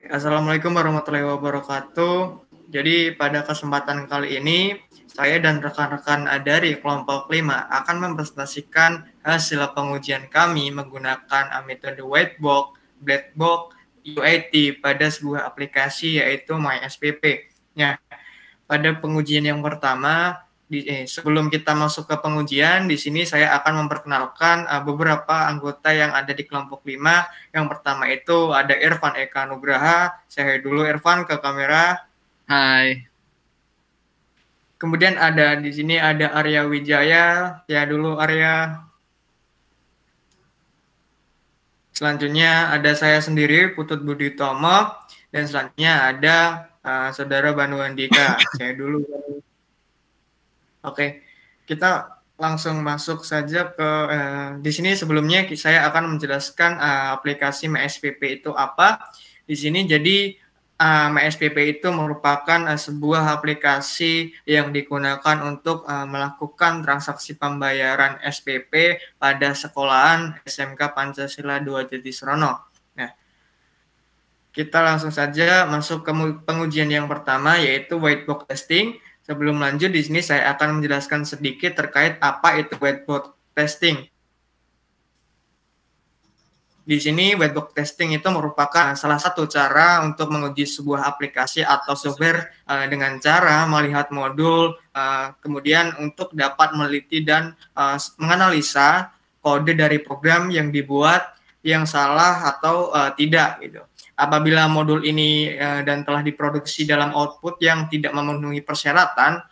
Assalamualaikum warahmatullahi wabarakatuh. Jadi pada kesempatan kali ini, saya dan rekan-rekan dari kelompok 5 akan mempresentasikan hasil pengujian kami menggunakan metode whitebox, blackbox, UIT pada sebuah aplikasi yaitu MySPP. Nah, pada pengujian yang pertama, sebelum kita masuk ke pengujian, di sini saya akan memperkenalkan beberapa anggota yang ada di kelompok 5. Yang pertama itu ada Irfan Eka Nugraha. Saya dulu Irfan ke kamera. Hai. Kemudian ada di sini ada Arya Wijaya. Ya dulu Arya. Selanjutnya ada saya sendiri Putut Budi Tomo, dan selanjutnya ada Saudara Banu Andika. Saya dulu. Oke, kita langsung masuk saja ke di sini. Sebelumnya saya akan menjelaskan aplikasi MySPP itu apa. Di sini jadi MySPP itu merupakan sebuah aplikasi yang digunakan untuk melakukan transaksi pembayaran SPP pada sekolahan SMK Pancasila 2 Jatisrono. Nah, kita langsung saja masuk ke pengujian yang pertama, yaitu whitebox testing. Sebelum lanjut, di sini saya akan menjelaskan sedikit terkait apa itu whitebox testing. Di sini whitebox testing itu merupakan salah satu cara untuk menguji sebuah aplikasi atau software dengan cara melihat modul, kemudian untuk dapat meneliti dan menganalisa kode dari program yang dibuat yang salah atau tidak gitu. Apabila modul ini dan telah diproduksi dalam output yang tidak memenuhi persyaratan,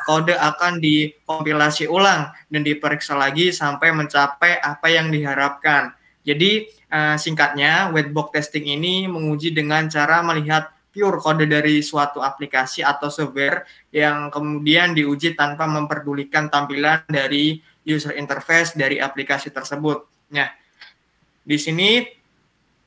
kode akan dikompilasi ulang dan diperiksa lagi sampai mencapai apa yang diharapkan. Jadi singkatnya, whitebox testing ini menguji dengan cara melihat pure kode dari suatu aplikasi atau software yang kemudian diuji tanpa memperdulikan tampilan dari user interface dari aplikasi tersebut. Nah, di sini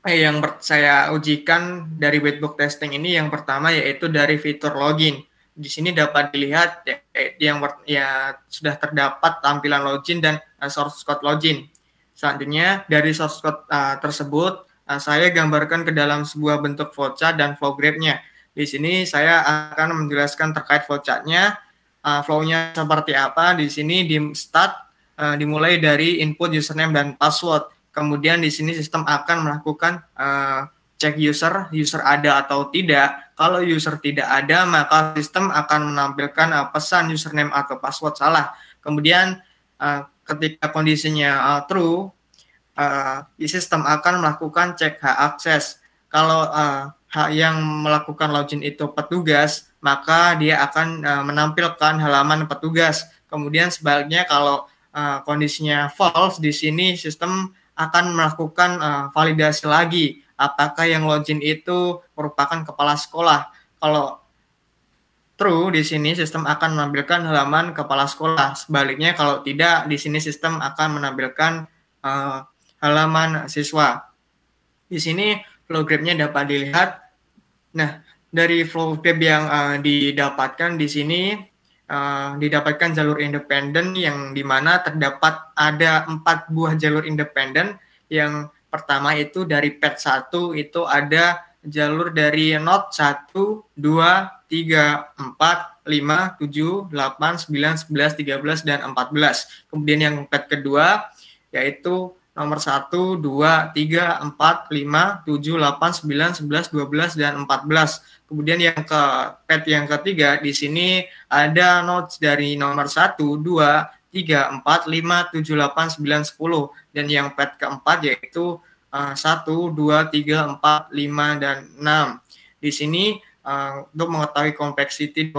yang saya ujikan dari whitebox testing ini yang pertama yaitu dari fitur login. Di sini dapat dilihat yang sudah terdapat tampilan login dan source code login. Selanjutnya dari source code tersebut saya gambarkan ke dalam sebuah bentuk flowchart dan flow graph-nya. Di sini saya akan menjelaskan terkait flowchart-nya, flow-nya seperti apa. Di sini di start dimulai dari input username dan password. Kemudian di sini sistem akan melakukan cek user ada atau tidak. Kalau user tidak ada, maka sistem akan menampilkan pesan username atau password salah. Kemudian ketika kondisinya true, sistem akan melakukan cek hak akses. Kalau yang melakukan login itu petugas, maka dia akan menampilkan halaman petugas. Kemudian sebaliknya kalau kondisinya false, di sini sistem akan melakukan validasi lagi apakah yang login itu merupakan kepala sekolah. Kalau true, di sini sistem akan menampilkan halaman kepala sekolah. Sebaliknya kalau tidak, di sini sistem akan menampilkan halaman siswa. Di sini flow graph-nya dapat dilihat. Nah, dari flow graph yang didapatkan di sini didapatkan jalur independen yang dimana terdapat ada 4 buah jalur independen. Yang pertama itu dari pad 1 itu ada jalur dari node 1, 2, 3, 4, 5, 7, 8, 9, 11, 13, dan 14. Kemudian yang pad kedua yaitu nomor 1, 2, 3, 4, 5, 7, 8, 9, 11, 12, dan 14. Kemudian yang ke pad yang ketiga, di sini ada nodes dari nomor 1, 2, 3, 4, 5, 7, 8, 9, 10. Dan yang pad keempat yaitu 1, 2, 3, 4, 5, dan 6. Di sini untuk mengetahui kompleksiti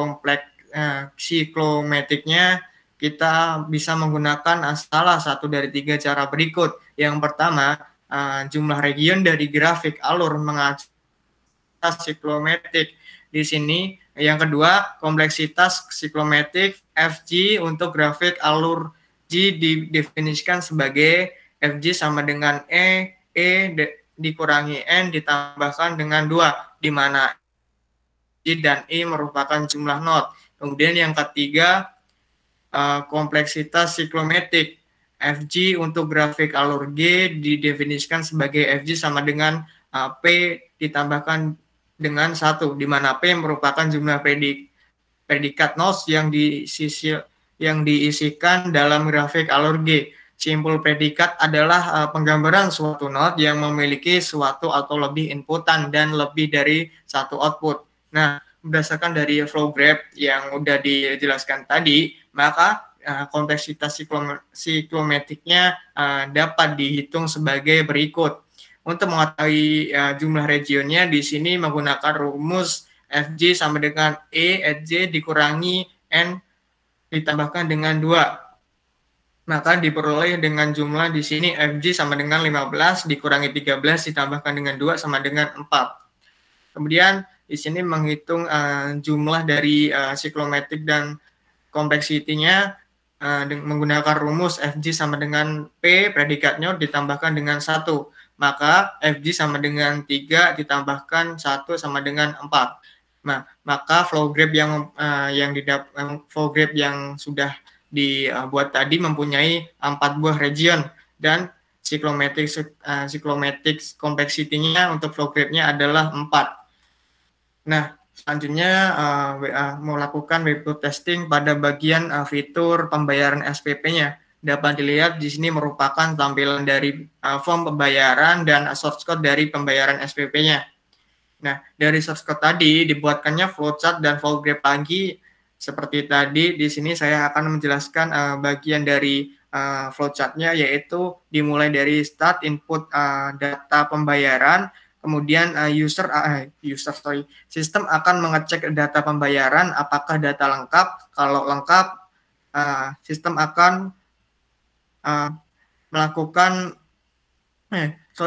siklometriknya, kita bisa menggunakan salah satu dari 3 cara berikut. Yang pertama, jumlah region dari grafik alur mengacu siklometrik. Di sini yang kedua, kompleksitas siklometrik FG untuk grafik alur G didefinisikan sebagai FG sama dengan E dikurangi N ditambahkan dengan 2, di mana G dan E merupakan jumlah node. Kemudian yang ketiga, kompleksitas siklometrik FG untuk grafik alur G didefinisikan sebagai FG sama dengan P ditambahkan dengan 1, di mana P merupakan jumlah predikat nodes yang diisikan dalam grafik alur G. Simpul predikat adalah penggambaran suatu node yang memiliki suatu atau lebih inputan dan lebih dari satu output. Nah, berdasarkan dari flow graph yang udah dijelaskan tadi, maka kompleksitas siklometriknya dapat dihitung sebagai berikut. Untuk mengetahui jumlah regionnya, di sini menggunakan rumus Fj sama dengan E Fj dikurangi N ditambahkan dengan 2. Maka diperoleh dengan jumlah di sini Fj sama dengan 15 dikurangi 13 ditambahkan dengan 2 sama dengan 4. Kemudian di sini menghitung jumlah dari siklometrik dan kompleksitinya menggunakan rumus Fj sama dengan P predikatnya ditambahkan dengan 1. Maka Fj sama dengan 3 ditambahkan 1 sama dengan 4. Nah, maka flow graph yang sudah dibuat tadi mempunyai 4 buah region dan siklometrik kompleksitinya untuk flow graph-nya adalah 4. Nah, selanjutnya melakukan webhook testing pada bagian fitur pembayaran SPP-nya. Dapat dilihat di sini merupakan tampilan dari form pembayaran dan source code dari pembayaran SPP-nya. Nah, dari source code tadi dibuatkannya flowchart dan flow graph lagi. Seperti tadi, di sini saya akan menjelaskan bagian dari flowchart-nya, yaitu dimulai dari start input data pembayaran, kemudian sistem akan mengecek data pembayaran apakah data lengkap. Kalau lengkap, sistem akan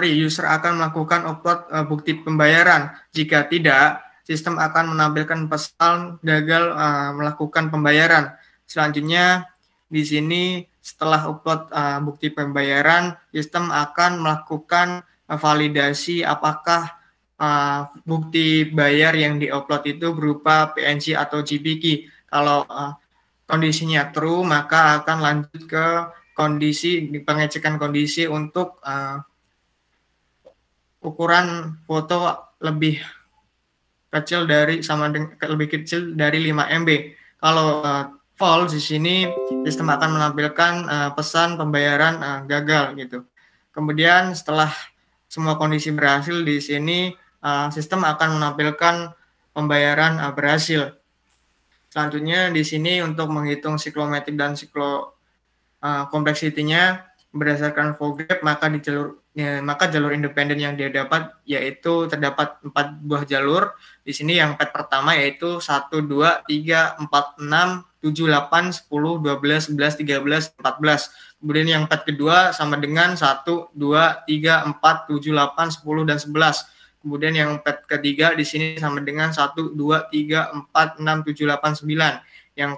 user akan melakukan upload bukti pembayaran. Jika tidak, sistem akan menampilkan pesan gagal melakukan pembayaran. Selanjutnya, di sini setelah upload bukti pembayaran, sistem akan melakukan validasi apakah bukti bayar yang diupload itu berupa PNG atau JPG. Kalau kondisinya true, maka akan lanjut ke pengecekan kondisi untuk ukuran foto lebih kecil dari 5 MB. Kalau false, di sini sistem akan menampilkan pesan pembayaran gagal gitu. Kemudian setelah semua kondisi berhasil, di sini sistem akan menampilkan pembayaran berhasil. Selanjutnya di sini untuk menghitung siklometrik dan kompleksitinya berdasarkan flow graph, maka jalur independen yang dia dapat yaitu terdapat 4 buah jalur. Di sini yang pad pertama yaitu 1, 2, 3, 4, 6, 7, 8, 10, 12, 11, 13, 14. Kemudian yang pad kedua sama dengan 1, 2, 3, 4, 7, 8, 10, dan 11. Kemudian yang pad ketiga di sini sama dengan 1, 2, 3, 4, 6, 7, 8, 9. Yang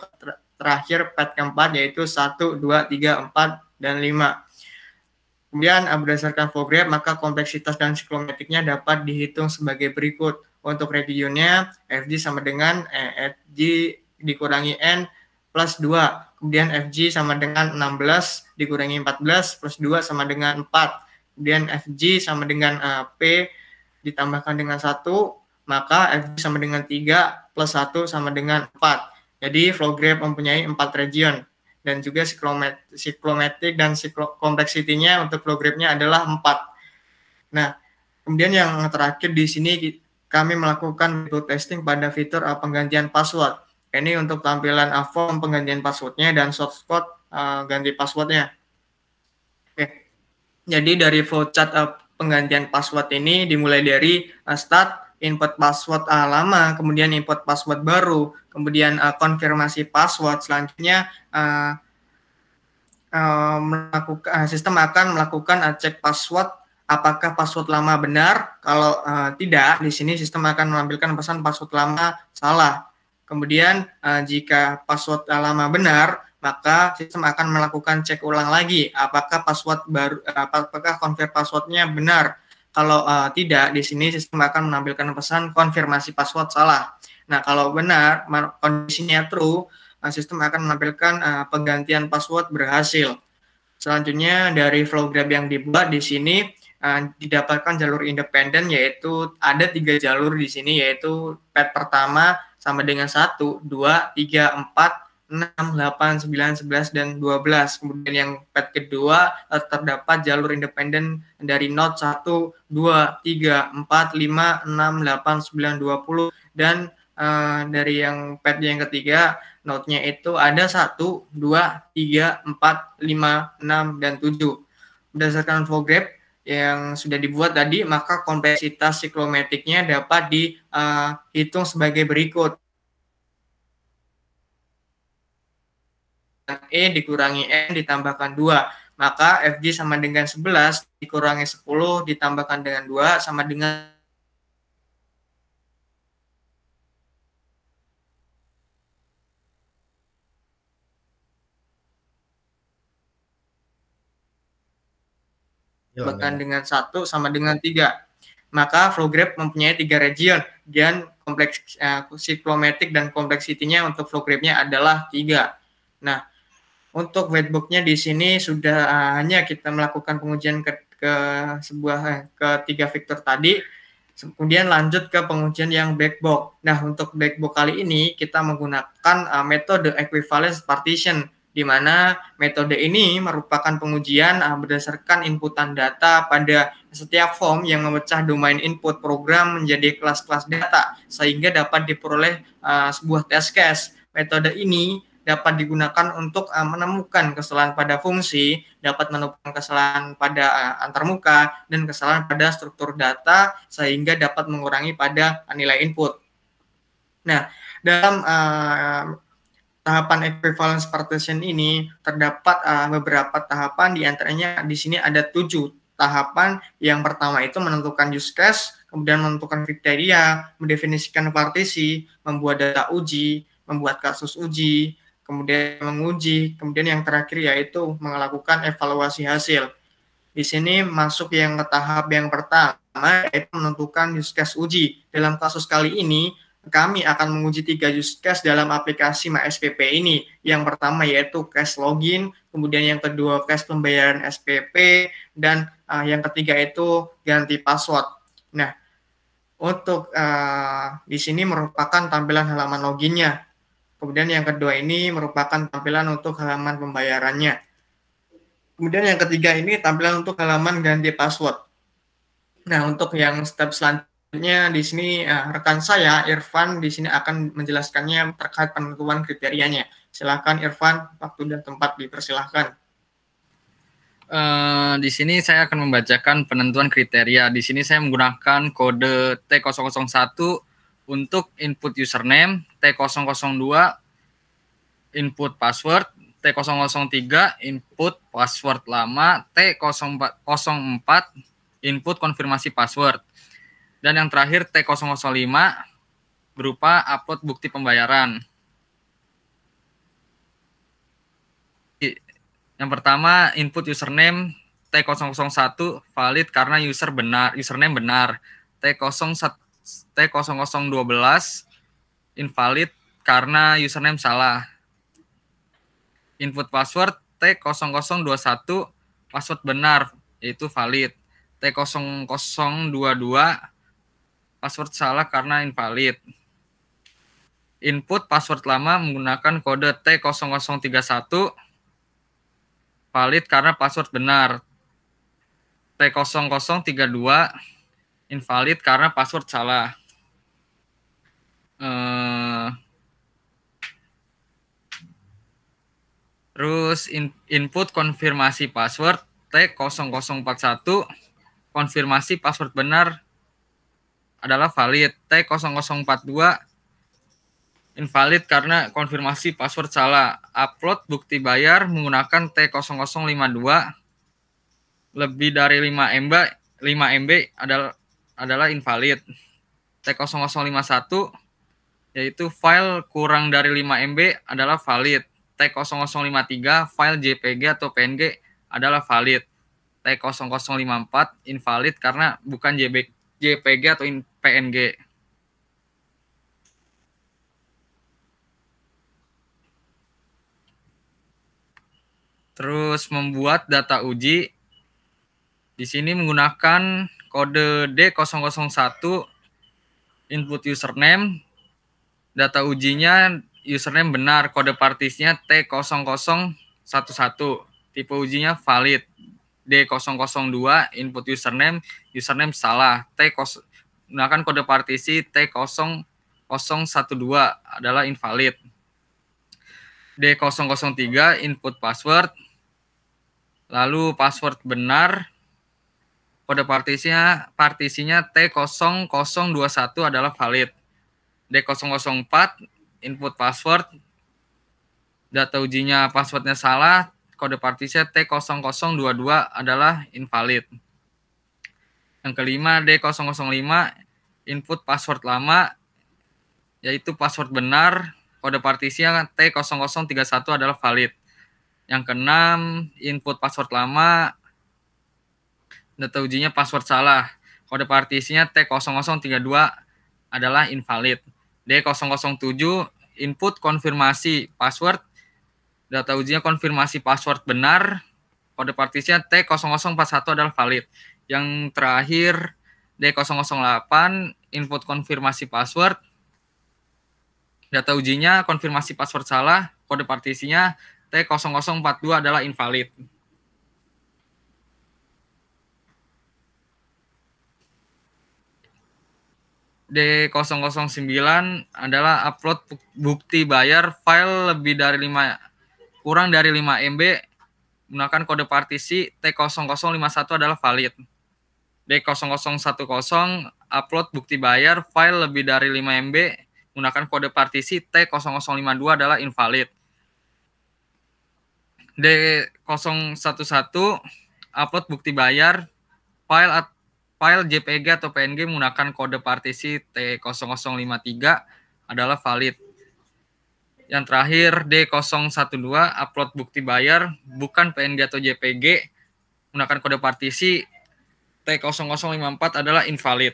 terakhir pad keempat yaitu 1, 2, 3, 4, dan 5. Kemudian berdasarkan flow graph, maka kompleksitas dan siklometriknya dapat dihitung sebagai berikut. Untuk regionnya, Fj sama dengan Fj dikurangi N plus 2. Kemudian Fj sama dengan 16 dikurangi 14 plus 2 sama dengan 4. Kemudian Fj sama dengan P ditambahkan dengan 1, maka Fj sama dengan 3 plus 1 sama dengan 4. Jadi flow graph mempunyai 4 region. Dan juga siklometrik dan kompleksitinya untuk flow graph-nya adalah 4. Nah, kemudian yang terakhir di sini kami melakukan webhook testing pada fitur penggantian password. Ini untuk tampilan form penggantian passwordnya dan source code ganti passwordnya. Oke. Jadi dari flowchart penggantian password ini dimulai dari start input password lama, kemudian input password baru, kemudian konfirmasi password. Selanjutnya sistem akan melakukan cek password apakah password lama benar. Kalau tidak, di sini sistem akan menampilkan pesan password lama salah. Kemudian jika password lama benar, maka sistem akan melakukan cek ulang lagi apakah password baru, apakah confirm passwordnya benar. Kalau tidak, di sini sistem akan menampilkan pesan konfirmasi password salah. Nah, kalau benar, kondisinya true, sistem akan menampilkan penggantian password berhasil. Selanjutnya dari flow graph yang dibuat di sini didapatkan jalur independen, yaitu ada 3 jalur di sini, yaitu pad pertama sama dengan 1, 2, 3, 4, 6, 8, 9, 11, dan 12. Kemudian yang pad kedua terdapat jalur independen dari node 1, 2, 3, 4, 5, 6, 8, 9, 20, dan dari yang pad yang ketiga node-nya itu ada 1, 2, 3, 4, 5, 6, dan 7. Berdasarkan flow graph yang sudah dibuat tadi, maka kompleksitas siklometriknya dapat dihitung sebagai berikut. E dikurangi N ditambahkan 2. Maka Fg sama dengan 11 dikurangi 10 ditambahkan dengan 2 sama dengan bahkan dengan 1 sama dengan 3. Maka flow graph mempunyai 3 region dan kompleks siklometrik dan kompleksitinya untuk flow graph-nya adalah 3. Nah, untuk whitebox-nya di sini sudah hanya kita melakukan pengujian ke ketiga vektor tadi. Kemudian lanjut ke pengujian yang black box. Nah, untuk black box kali ini kita menggunakan metode equivalence partition, di mana metode ini merupakan pengujian berdasarkan inputan data pada setiap form yang memecah domain input program menjadi kelas-kelas data, sehingga dapat diperoleh sebuah test case. Metode ini dapat digunakan untuk menemukan kesalahan pada fungsi, dapat menemukan kesalahan pada antarmuka, dan kesalahan pada struktur data, sehingga dapat mengurangi pada nilai input. Nah, dalam tahapan equivalence partition ini terdapat beberapa tahapan, diantaranya di sini ada 7 tahapan. Yang pertama itu menentukan use case, kemudian menentukan kriteria, mendefinisikan partisi, membuat data uji, membuat kasus uji, kemudian menguji, kemudian yang terakhir yaitu melakukan evaluasi hasil. Di sini masuk yang ke tahap yang pertama, yaitu menentukan use case uji. Dalam kasus kali ini, kami akan menguji 3 use case dalam aplikasi MySPP ini. Yang pertama yaitu case login, kemudian yang kedua case pembayaran SPP, dan yang ketiga itu ganti password. Nah, untuk di sini merupakan tampilan halaman loginnya. Kemudian yang kedua ini merupakan tampilan untuk halaman pembayarannya. Kemudian yang ketiga ini tampilan untuk halaman ganti password. Nah, untuk yang step selanjutnya di sini rekan saya Irfan di sini akan menjelaskannya terkait penentuan kriterianya. Silakan Irfan, waktu dan tempat dipersilahkan. Di sini saya akan membacakan penentuan kriteria. Di sini saya menggunakan kode T001 untuk input username, T002 input password, T003 input password lama, T004 input konfirmasi password. Dan yang terakhir T005 berupa upload bukti pembayaran. Yang pertama, input username T001 valid karena username benar. T012 invalid karena username salah. Input password T0021 password benar, yaitu valid. T0022 password salah karena invalid. Input password lama menggunakan kode T0031 valid karena password benar. T0032 invalid karena password salah. Terus input konfirmasi password T0041 konfirmasi password benar adalah valid. T0042 invalid karena konfirmasi password salah. Upload bukti bayar menggunakan T0052 lebih dari 5 MB adalah invalid. T0051 yaitu file kurang dari 5 MB adalah valid. T0053 file JPG atau PNG adalah valid. T0054 invalid karena bukan JPG atau PNG. Terus membuat data uji Di sini menggunakan kode D001 input username, data ujinya username benar, kode partisnya T0011, tipe ujinya valid. D002 input username salah, menggunakan kode partisi T0012 adalah invalid. D003 input password, lalu password benar, kode partisinya T0021 adalah valid. D004 input password, data ujinya passwordnya salah, kode partisinya T0022 adalah invalid. Yang kelima, D005 input password lama, yaitu password benar, kode partisinya T0031 adalah valid. Yang keenam, input password lama, data ujinya password salah, kode partisinya T0032 adalah invalid. D007 input konfirmasi password, data ujinya konfirmasi password benar, kode partisinya T0041 adalah valid. Yang terakhir, D008 input konfirmasi password, data ujinya konfirmasi password salah, kode partisinya T0042 adalah invalid. D009 adalah upload bukti bayar file kurang dari 5 MB menggunakan kode partisi T0051 adalah valid. D0010 upload bukti bayar file lebih dari 5 MB menggunakan kode partisi T0052 adalah invalid. D011 upload bukti bayar file JPG atau PNG menggunakan kode partisi T0053 adalah valid. Yang terakhir, D012 upload bukti bayar bukan PNG atau JPG menggunakan kode partisi T0054 adalah invalid.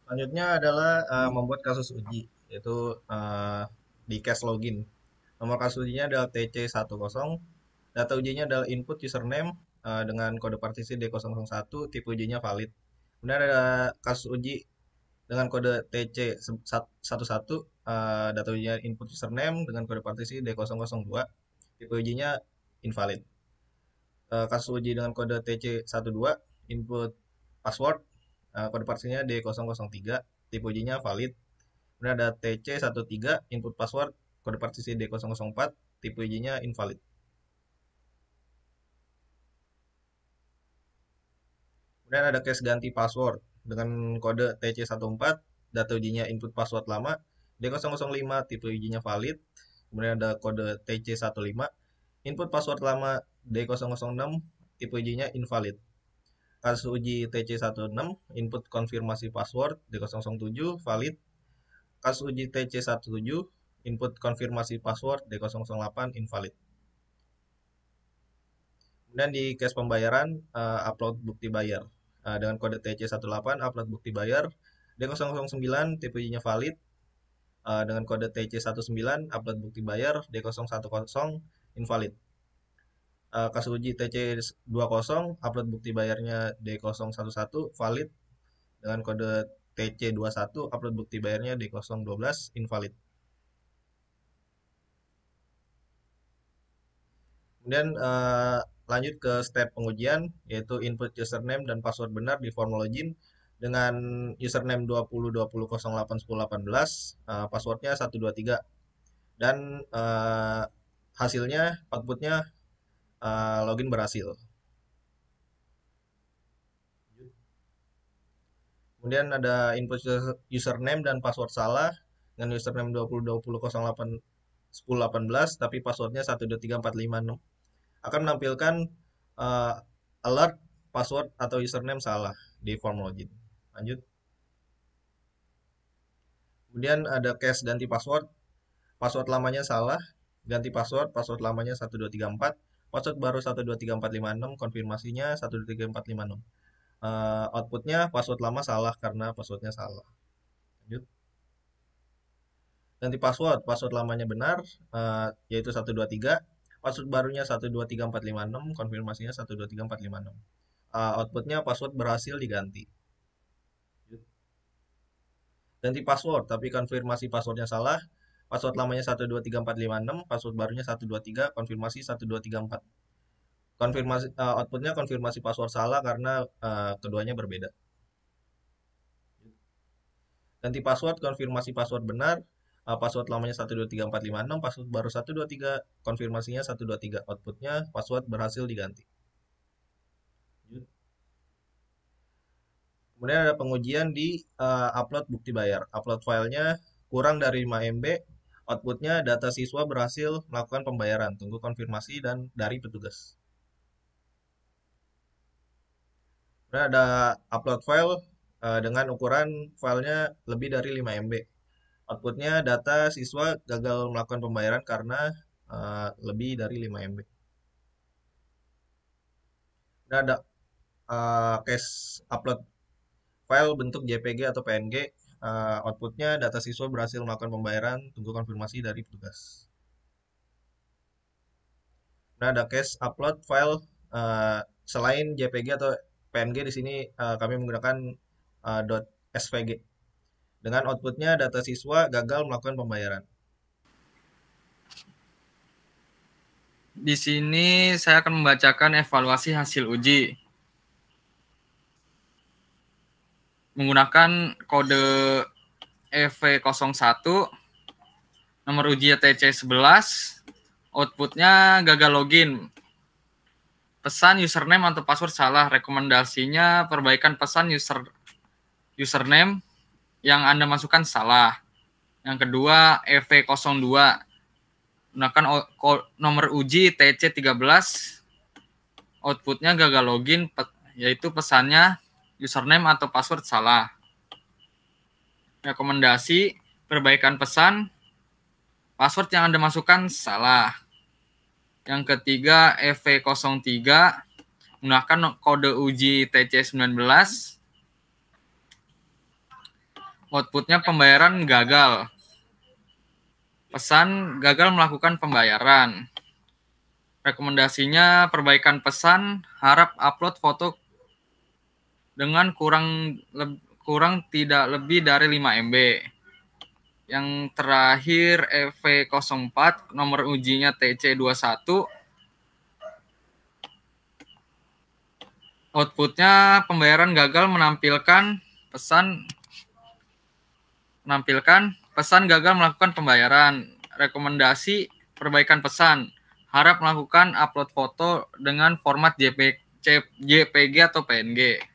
Selanjutnya adalah membuat kasus uji, yaitu di case login. Nomor kasus ujinya adalah TC10, data ujinya adalah input username dengan kode partisi D001, tipe ujinya valid. Kemudian ada kasus uji dengan kode TC11, data ujinya input username dengan kode partisi D002, tipe ujinya invalid. Kasus uji dengan kode TC12, input password, kode partisinya D003, tipe ujinya valid. Kemudian ada TC13, input password, kode partisi D004, tipe ujinya invalid. Kemudian ada case ganti password dengan kode TC14, data ujinya input password lama, D005, tipe ujinya valid. Kemudian ada kode TC15, input password lama D006, tipe ujinya invalid. Kasus uji TC16, input konfirmasi password D007, valid. Kasus uji TC17, input konfirmasi password D008, invalid. Kemudian di case pembayaran, upload bukti bayar. Dengan kode TC18, upload bukti bayar. D009, tipe ujinya valid. Dengan kode TC19, upload bukti bayar. D010, invalid. Kasus uji TC20, upload bukti bayarnya D011, valid. Dengan kode TC21, upload bukti bayarnya D012, invalid. Kemudian lanjut ke step pengujian, yaitu input username dan password benar di form login dengan username 2020081018, passwordnya 123, dan hasilnya, outputnya login berhasil. Kemudian ada input username dan password salah dengan username 2020081018, tapi passwordnya 123456. Akan menampilkan alert password atau username salah di form login. Lanjut. Kemudian ada case ganti password. Password lamanya salah, ganti password, password lamanya 1234, password baru 123456, konfirmasinya 123456. Outputnya password lama salah karena passwordnya salah. Lanjut. Ganti password, password lamanya benar, yaitu 123, password barunya 123456, konfirmasinya 123456. Outputnya password berhasil diganti. Ganti password, tapi konfirmasi passwordnya salah. Password lamanya 123456, password barunya 123, konfirmasi 1234. Konfirmasi outputnya konfirmasi password salah karena keduanya berbeda. Ganti password, konfirmasi password benar. Password lamanya 123456, password baru 123, konfirmasinya 123. Outputnya password berhasil diganti. Kemudian ada pengujian di upload bukti bayar. Upload filenya kurang dari 5 MB. Outputnya data siswa berhasil melakukan pembayaran. Tunggu konfirmasi dan dari petugas. Kemudian ada upload file dengan ukuran filenya lebih dari 5 MB. Outputnya data siswa gagal melakukan pembayaran karena lebih dari 5 MB. Kemudian ada case upload file bentuk JPG atau PNG, outputnya data siswa berhasil melakukan pembayaran, tunggu konfirmasi dari petugas. Nah, ada case upload file selain JPG atau PNG di sini kami menggunakan .svg. Dengan outputnya data siswa gagal melakukan pembayaran. Di sini saya akan membacakan evaluasi hasil uji. Menggunakan kode EV01, nomor uji TC11, outputnya gagal login. Pesan username atau password salah. Rekomendasinya perbaikan pesan username yang Anda masukkan salah. Yang kedua, EV02. Gunakan nomor uji TC13. Outputnya gagal login, yaitu pesannya username atau password salah. Rekomendasi perbaikan pesan, password yang Anda masukkan salah. Yang ketiga, EV03, gunakan kode uji TC19. Outputnya pembayaran gagal. Pesan gagal melakukan pembayaran. Rekomendasinya perbaikan pesan, harap upload foto dengan kurang tidak lebih dari 5 MB. Yang terakhir EV04, nomor ujinya TC21. Outputnya pembayaran gagal menampilkan pesan gagal melakukan pembayaran. Rekomendasi perbaikan pesan, harap melakukan upload foto dengan format JPG atau PNG.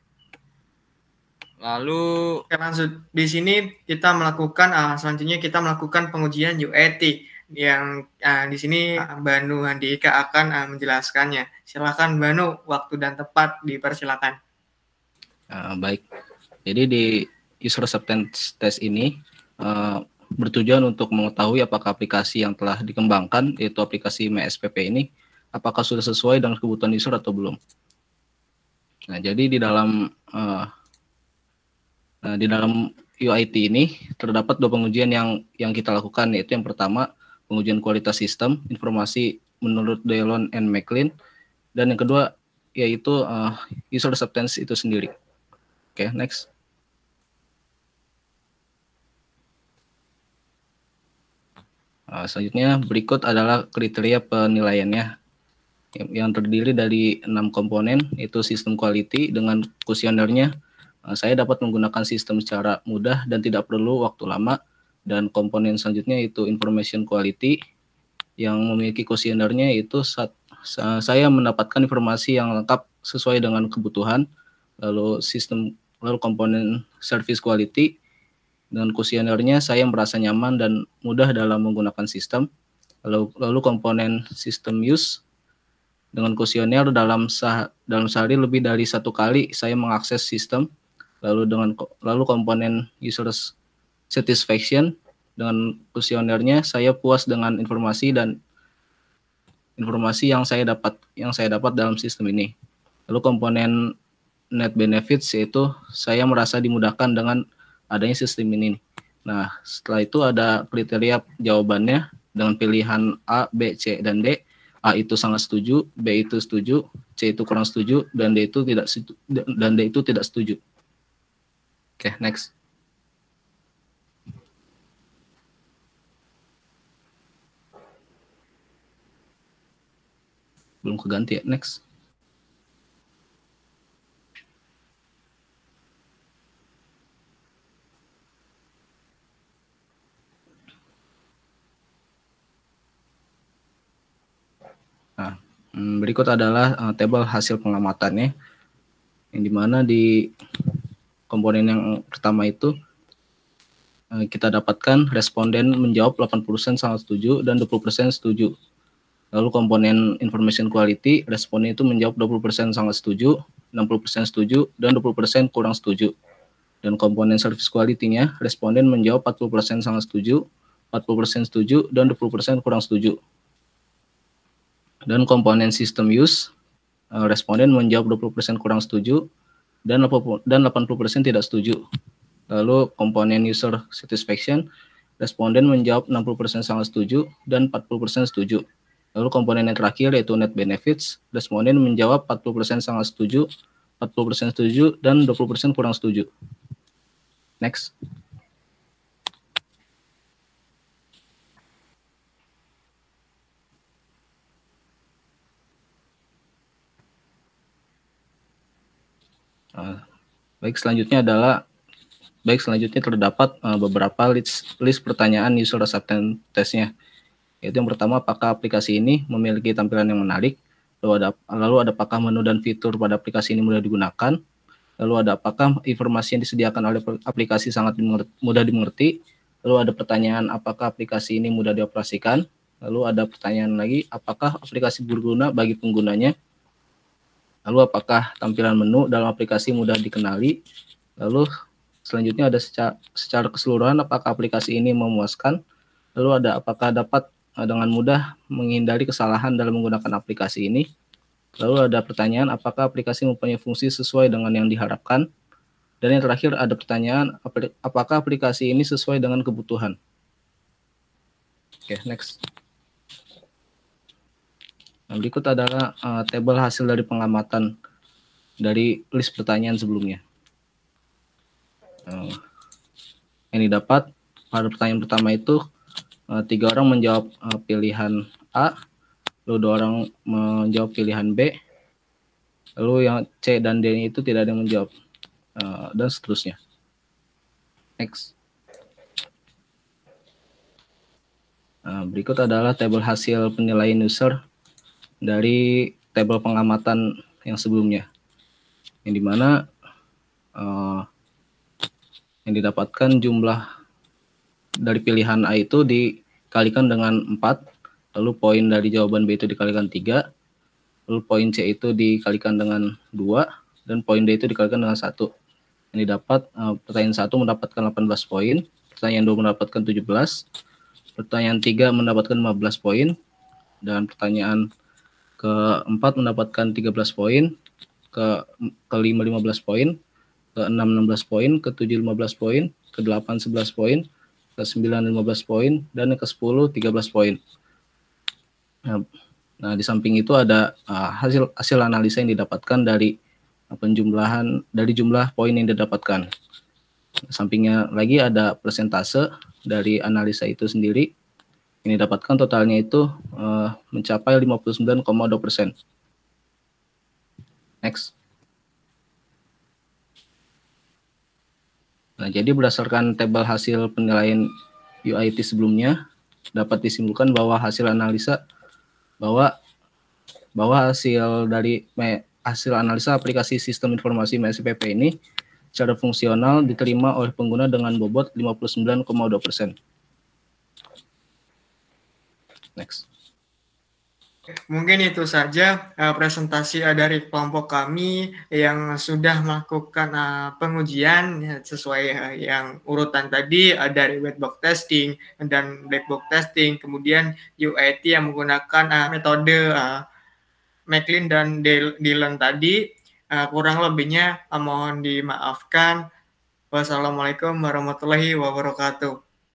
Lalu langsung di sini kita melakukan selanjutnya kita melakukan pengujian UAT yang di sini Banu Handika akan menjelaskannya. Silakan Banu, waktu dan tempat dipersilakan. Baik. Jadi di user acceptance test ini bertujuan untuk mengetahui apakah aplikasi yang telah dikembangkan, yaitu aplikasi MySPP ini, apakah sudah sesuai dengan kebutuhan user atau belum. Nah, jadi di dalam UIT ini terdapat dua pengujian yang kita lakukan, yaitu yang pertama pengujian kualitas sistem informasi menurut Delon and McLean, dan yang kedua yaitu user acceptance itu sendiri. Oke, next. Selanjutnya berikut adalah kriteria penilaiannya yang terdiri dari 6 komponen, yaitu sistem quality dengan kuesionernya. Saya dapat menggunakan sistem secara mudah dan tidak perlu waktu lama. Dan komponen selanjutnya itu information quality yang memiliki kuesionernya, itu saya mendapatkan informasi yang lengkap sesuai dengan kebutuhan. Lalu komponen service quality dengan kuesionernya saya merasa nyaman dan mudah dalam menggunakan sistem. Lalu komponen system use dengan kuesioner dalam sehari lebih dari 1 kali saya mengakses sistem. Lalu komponen user satisfaction dengan kuesionernya saya puas dengan informasi yang saya dapat dalam sistem ini. Lalu komponen net benefits, yaitu saya merasa dimudahkan dengan adanya sistem ini. Nah, setelah itu ada kriteria jawabannya dengan pilihan A, B, C, dan D. A itu sangat setuju, B itu setuju, C itu kurang setuju, dan D itu tidak setuju. Oke, next. Belum keganti ya, next. Nah, berikut adalah tabel hasil pengamatannya, yang dimana di komponen yang pertama itu kita dapatkan responden menjawab 80% sangat setuju dan 20% setuju. Lalu komponen information quality, responnya itu menjawab 20% sangat setuju, 60% setuju, dan 20% kurang setuju. Dan komponen service quality-nya, responden menjawab 40% sangat setuju, 40% setuju, dan 20% kurang setuju. Dan komponen system use, responden menjawab 20% kurang setuju, dan 80% tidak setuju. Lalu komponen user satisfaction, responden menjawab 60% sangat setuju, dan 40% setuju. Lalu komponen yang terakhir yaitu net benefits, responden menjawab 40% sangat setuju, 40% setuju, dan 20% kurang setuju. Next. Baik, selanjutnya terdapat beberapa list pertanyaan user acceptance test-nya. Yaitu yang pertama, apakah aplikasi ini memiliki tampilan yang menarik? Lalu ada apakah menu dan fitur pada aplikasi ini mudah digunakan? Lalu ada apakah informasi yang disediakan oleh aplikasi sangat mudah dimengerti? Lalu ada pertanyaan, apakah aplikasi ini mudah dioperasikan? Lalu ada pertanyaan lagi, apakah aplikasi berguna bagi penggunanya? Lalu apakah tampilan menu dalam aplikasi mudah dikenali? Lalu selanjutnya ada secara keseluruhan apakah aplikasi ini memuaskan? Lalu ada apakah dapat dengan mudah menghindari kesalahan dalam menggunakan aplikasi ini? Lalu ada pertanyaan apakah aplikasi mempunyai fungsi sesuai dengan yang diharapkan? Dan yang terakhir ada pertanyaan apakah aplikasi ini sesuai dengan kebutuhan? Oke, next. Nah, berikut adalah tabel hasil dari pengamatan dari list pertanyaan sebelumnya. Yang didapat pada pertanyaan pertama itu 3 orang menjawab pilihan A, lalu 2 orang menjawab pilihan B, lalu yang C dan D itu tidak ada yang menjawab, dan seterusnya. Next. Berikut adalah tabel hasil penilaian user dari tabel pengamatan yang sebelumnya, yang dimana yang didapatkan jumlah dari pilihan A itu dikalikan dengan 4, lalu poin dari jawaban B itu dikalikan 3, lalu poin C itu dikalikan dengan 2, dan poin D itu dikalikan dengan 1. Yang didapat, pertanyaan 1 mendapatkan 18 poin, pertanyaan 2 mendapatkan 17, pertanyaan 3 mendapatkan 15 poin, dan pertanyaan keempat mendapatkan 13 poin, kelima 15 poin, ke-6 16 poin, ke-7 15 poin, ke-8 11 poin, ke-9 15 poin, dan ke-10 13 poin. Nah, di samping itu ada hasil analisa yang didapatkan dari penjumlahan dari jumlah poin yang didapatkan. Sampingnya lagi ada persentase dari analisa itu sendiri. Yang didapatkan totalnya itu mencapai 59,2%. Next. Nah, jadi berdasarkan tabel hasil penilaian UIT sebelumnya, dapat disimpulkan bahwa hasil analisa hasil analisa aplikasi sistem informasi MSPP ini secara fungsional diterima oleh pengguna dengan bobot 59,2%. Next. Mungkin itu saja presentasi dari kelompok kami yang sudah melakukan pengujian sesuai yang urutan tadi dari white box testing dan black box testing, kemudian UIT yang menggunakan metode Maclean dan Dillon tadi. Kurang lebihnya mohon dimaafkan. Wassalamualaikum warahmatullahi wabarakatuh.